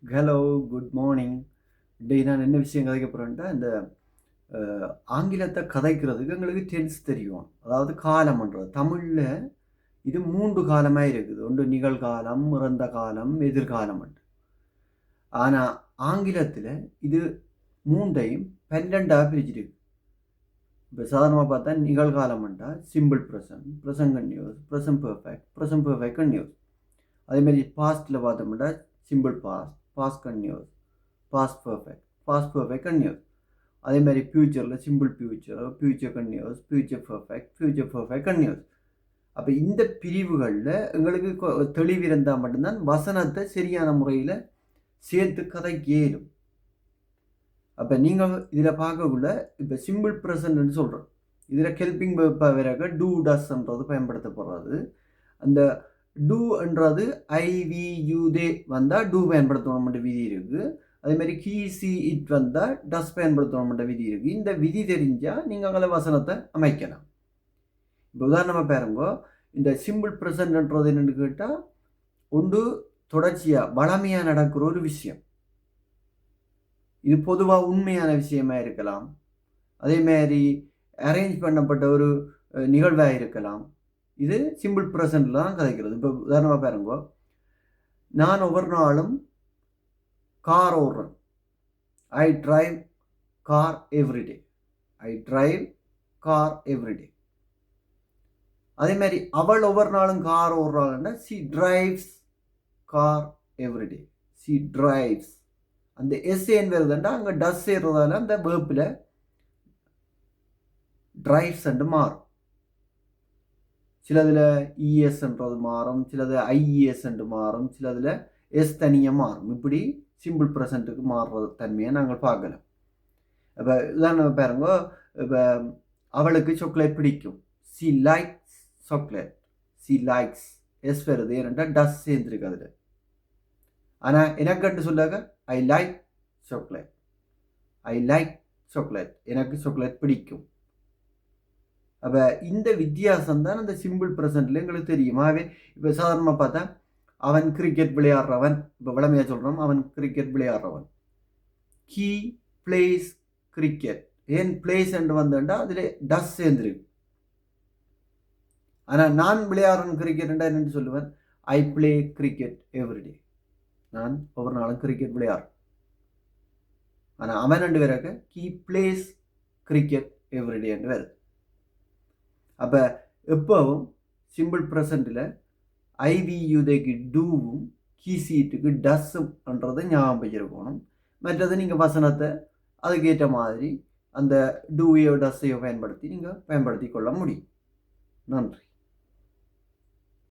Hello, good morning. டேய் நான் என்ன விஷயம் கதைக்க போகிறேன்ட்டா, இந்த ஆங்கிலத்தை கதைக்கிறதுக்கு எங்களுக்கு டென்ஸ் தெரியும். அதாவது காலம்ன்றது. தமிழில் இது 3 காலமாக இருக்குது. ஒன்று நிகழ்காலம், இறந்த காலம், எதிர்காலம்ன்ட்டு. ஆனால் ஆங்கிலத்தில் இது 3ஐயும் 12ஆக பிரிச்சிருக்கு. இப்போ சாதாரணமாக பார்த்தா நிகழ்காலம்ன்றா simple present, present continuous, present perfect, present perfect continuous. அதேமாதிரி பாஸ்ட்டில் பார்த்தோம்னா simple past, past continuous, past perfect, past perfect continuous. அதே மாதிரி ஃப்யூச்சரில் simple future, future continuous, future perfect, future perfect continuous. அப்போ இந்த பிரிவுகளில் எங்களுக்கு தெளிவு இருந்தால் மட்டும்தான் வசனத்தை சரியான முறையில் சேர்த்து கதைக்க இயலும். அப்போ நீங்கள் இதில் பார்க்கக்குள்ள இப்போ சிம்பிள் ப்ரெசன்ட்னு சொல்கிறோம். இதில் ஹெல்பிங் வேர்பாக டூ டஸ்ன்றது பயன்படுத்தப்படுறது. அந்த டூன்றது ஐவியூ தே வந்தால் டூ பயன்படுத்தணும்ன்ற விதி இருக்குது. அதேமாதிரி கீ சி இட் வந்தால் டஸ் பயன்படுத்தணும்ன்ற விதி இருக்குது. இந்த விதி தெரிஞ்சால் நீங்கள் அங்கே வசனத்தை அமைக்கலாம். இப்போ உதாரணமாக பாருங்க, இந்த சிம்பிள் ப்ரெசன்ட்ன்றது என்னென்னு கேட்டால் ஒன்று தொடர்ச்சியாக வளமையாக நடக்கிற ஒரு விஷயம். இது பொதுவாக உண்மையான விஷயமா இருக்கலாம். அதேமாதிரி அரேஞ்ச் பண்ணப்பட்ட ஒரு நிகழ்வாக இருக்கலாம். இது சிம்பிள் ப்ரெசன்ட்ல தான் கதைக்கிறது. இப்போ உதாரணமாக பாருங்க, நான் ஒவ்வொரு நாளும் கார் ஓடுறேன். I drive car everyday. I drive car everyday. அதே மாதிரி அவள் ஒவ்வொரு நாளும் கார் ஓடுறாள்னா she drives car everyday. She drives. அந்த எஸ்ஏன்னு வருதுண்டா அங்கே டஸ் ஏறுறதால அந்த வேர்ப்பில் டிரைவ்ஸ் அண்டு மாறும். சிலதில் இஎஸ்ன்றது மாறும், சிலது ஐஇஎஸ் என்று மாறும், சிலதில் எஸ் தனியாக மாறும். இப்படி சிம்பிள் ப்ரெசண்ட்டுக்கு மாறுற தன்மையை நாங்கள் பார்க்கலாம். இப்போ உதாரணம் பாருங்க, இப்போ அவளுக்கு சாக்லேட் பிடிக்கும். She likes chocolate. She likes S வருது, ஏன்னா டஸ் சேர்ந்துருக்கு அதில். ஆனால் எனக்குன்ட்டு சொல்லாக I like chocolate. I like chocolate. எனக்கு சாக்லேட் பிடிக்கும். அப்போ இந்த வித்தியாசம் தான் அந்த சிம்பிள் ப்ரெசன்ட்ல எங்களுக்கு தெரியும். ஆகவே இப்போ சாதாரணமாக பார்த்தா அவன் கிரிக்கெட் விளையாடுறவன். இப்போ வளமையாக சொல்கிறோம், அவன் கிரிக்கெட் விளையாடுறவன். He plays cricket. ஏன் பிளேஸ் என்று வந்தேன்டா அதில் டஸ் சேர்ந்துருக்கு. ஆனால் நான் விளையாடுறேன் கிரிக்கெட் என்னன்னு சொல்லுவேன், ஐ பிளே கிரிக்கெட் எவ்ரிடே. நான் ஒவ்வொரு நாளும் கிரிக்கெட் விளையாடுறேன். ஆனால் அவன் ரெண்டு பேராக்க ஹீ பிளேஸ் கிரிக்கெட் எவ்ரிடே என்று வருது. அப்போ எப்போவும் சிம்பிள் ப்ரெசண்ட்டில் ஐவியூதைக்கு டூவும் கீசீட்டுக்கு டஸ்ஸும்ன்றதை ஞாபகம் வச்சிருக்கணும். மற்றது நீங்கள் வசனத்தை அதுக்கேற்ற மாதிரி அந்த டூவையோ டஸ்ஸையோ பயன்படுத்தி நீங்கள் பயன்படுத்தி கொள்ள முடியும். நன்றி.